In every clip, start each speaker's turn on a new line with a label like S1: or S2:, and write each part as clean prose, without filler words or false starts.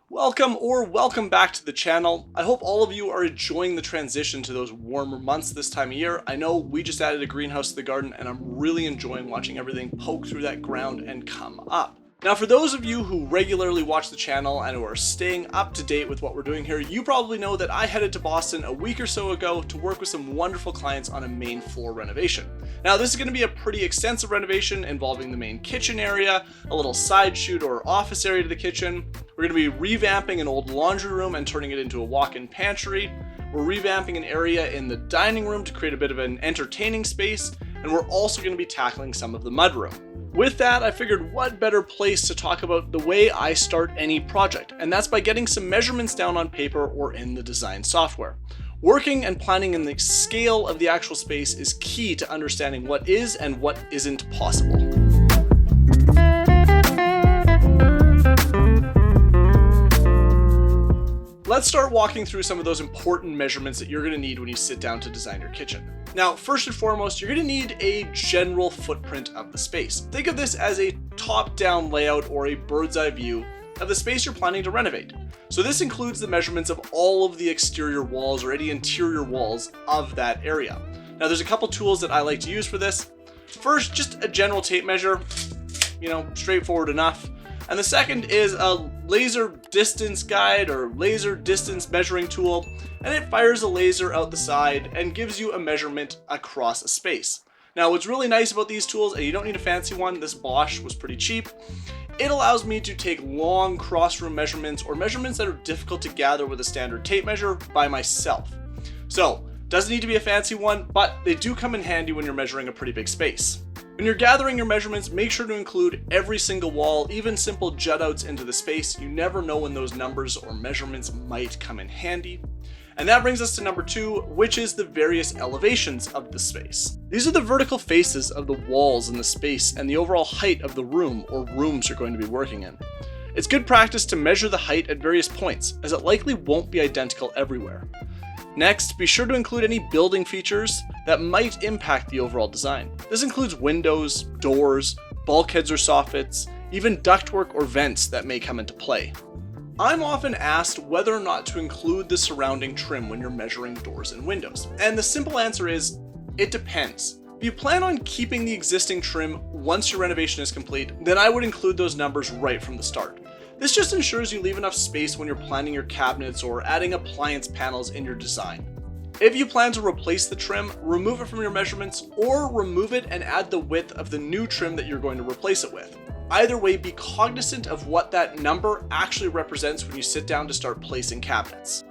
S1: Welcome back to the channel. I hope all of you are enjoying the transition to those warmer months this time of year. I know we just added a greenhouse to the garden and I'm really enjoying watching everything poke through that ground and come up. Now, for those of you who regularly watch the channel and who are staying up to date with what we're doing here, you probably know that I headed to Boston a week or so ago to work with some wonderful clients on a main floor renovation. Now, this is going to be a pretty extensive renovation involving the main kitchen area, a little side chute or office area to the kitchen. We're going to be revamping an old laundry room and turning it into a walk-in pantry. We're revamping an area in the dining room to create a bit of an entertaining space, and we're also going to be tackling some of the mudroom. With that, I figured what better place to talk about the way I start any project, and that's by getting some measurements down on paper or in the design software. Working and planning in the scale of the actual space is key to understanding what is and what isn't possible. Let's start walking through some of those important measurements that you're going to need when you sit down to design your kitchen. Now, first and foremost, you're going to need a general footprint of the space. Think of this as a top-down layout or a bird's eye view of the space you're planning to renovate. So this includes the measurements of all of the exterior walls or any interior walls of that area. Now, there's a couple tools that I like to use for this. First, just a general tape measure, straightforward enough. And the second is a laser distance guide or laser distance measuring tool, and it fires a laser out the side and gives you a measurement across a space. Now, what's really nice about these tools, and you don't need a fancy one, this Bosch was pretty cheap, it allows me to take long cross-room measurements or measurements that are difficult to gather with a standard tape measure by myself. So, doesn't need to be a fancy one, but they do come in handy when you're measuring a pretty big space. When you're gathering your measurements, make sure to include every single wall, even simple jut outs into the space. You never know when those numbers or measurements might come in handy. And that brings us to number 2, which is the various elevations of the space. These are the vertical faces of the walls in the space and the overall height of the room or rooms you're going to be working in. It's good practice to measure the height at various points, as it likely won't be identical everywhere. Next, be sure to include any building features that might impact the overall design. This includes windows, doors, bulkheads or soffits, even ductwork or vents that may come into play. I'm often asked whether or not to include the surrounding trim when you're measuring doors and windows. And the simple answer is, it depends. If you plan on keeping the existing trim once your renovation is complete, then I would include those numbers right from the start. This just ensures you leave enough space when you're planning your cabinets or adding appliance panels in your design. If you plan to replace the trim, remove it from your measurements or remove it and add the width of the new trim that you're going to replace it with. Either way, be cognizant of what that number actually represents when you sit down to start placing cabinets.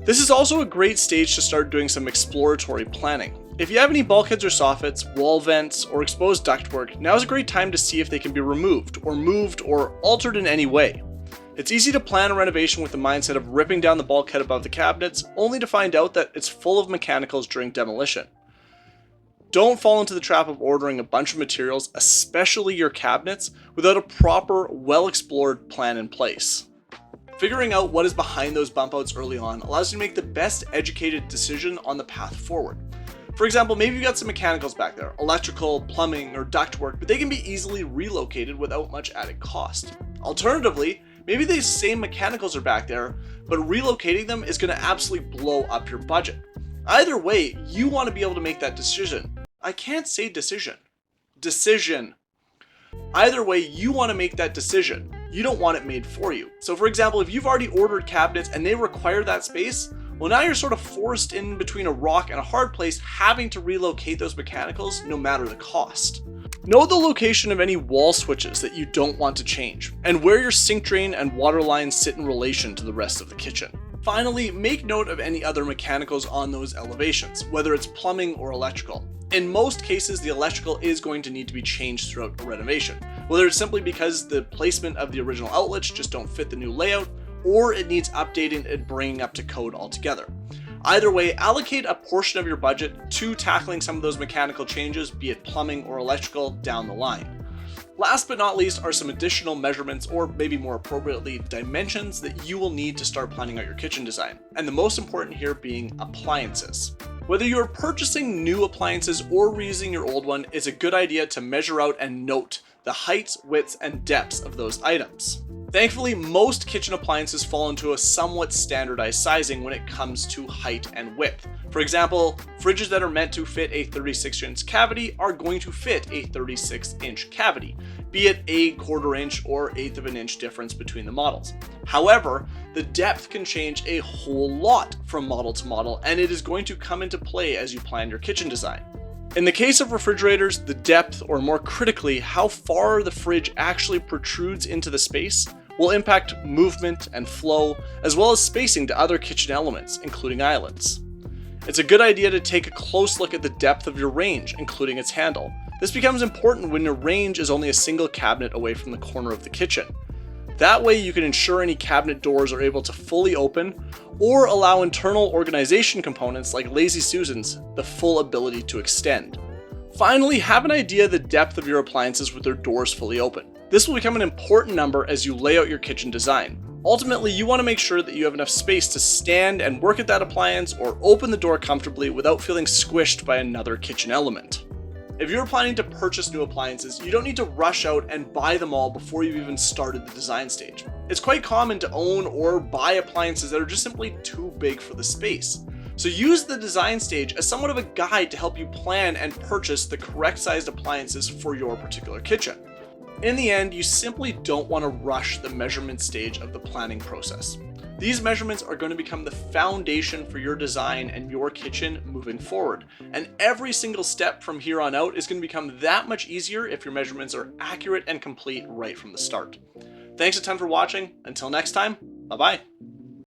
S1: This is also a great stage to start doing some exploratory planning. If you have any bulkheads or soffits, wall vents, or exposed ductwork, now is a great time to see if they can be removed, or moved, or altered in any way. It's easy to plan a renovation with the mindset of ripping down the bulkhead above the cabinets, only to find out that it's full of mechanicals during demolition. Don't fall into the trap of ordering a bunch of materials, especially your cabinets, without a proper, well-explored plan in place. Figuring out what is behind those bump outs early on allows you to make the best educated decision on the path forward. For example, maybe you've got some mechanicals back there, electrical, plumbing, or ductwork, but they can be easily relocated without much added cost. Alternatively, maybe these same mechanicals are back there, but relocating them is going to absolutely blow up your budget. Either way, you want to be able to make that decision. I can't say decision. Decision. Either way, you want to make that decision. You don't want it made for you. So for example, if you've already ordered cabinets and they require that space, well, now you're sort of forced in between a rock and a hard place, having to relocate those mechanicals no matter the cost. Know the location of any wall switches that you don't want to change, and where your sink drain and water lines sit in relation to the rest of the kitchen. Finally, make note of any other mechanicals on those elevations, whether it's plumbing or electrical. In most cases, the electrical is going to need to be changed throughout a renovation, whether it's simply because the placement of the original outlets just don't fit the new layout, or it needs updating and bringing up to code altogether. Either way, allocate a portion of your budget to tackling some of those mechanical changes, be it plumbing or electrical, down the line. Last but not least are some additional measurements, or maybe more appropriately, dimensions that you will need to start planning out your kitchen design, and the most important here being appliances. Whether you're purchasing new appliances or reusing your old one, it's a good idea to measure out and note the heights, widths, and depths of those items. Thankfully, most kitchen appliances fall into a somewhat standardized sizing when it comes to height and width. For example, fridges that are meant to fit a 36-inch cavity are going to fit a 36-inch cavity, be it a 1/4 inch or 1/8 of an inch difference between the models. However, the depth can change a whole lot from model to model, and it is going to come into play as you plan your kitchen design. In the case of refrigerators, the depth, or more critically, how far the fridge actually protrudes into the space, will impact movement and flow, as well as spacing to other kitchen elements, including islands. It's a good idea to take a close look at the depth of your range, including its handle. This becomes important when your range is only a single cabinet away from the corner of the kitchen. That way you can ensure any cabinet doors are able to fully open, or allow internal organization components like Lazy Susans the full ability to extend. Finally, have an idea of the depth of your appliances with their doors fully open. This will become an important number as you lay out your kitchen design. Ultimately, you want to make sure that you have enough space to stand and work at that appliance or open the door comfortably without feeling squished by another kitchen element. If you're planning to purchase new appliances, you don't need to rush out and buy them all before you've even started the design stage. It's quite common to own or buy appliances that are just simply too big for the space. So use the design stage as somewhat of a guide to help you plan and purchase the correct sized appliances for your particular kitchen. In the end, you simply don't want to rush the measurement stage of the planning process. These measurements are going to become the foundation for your design and your kitchen moving forward. And every single step from here on out is going to become that much easier if your measurements are accurate and complete right from the start. Thanks a ton for watching. Until next time, bye-bye.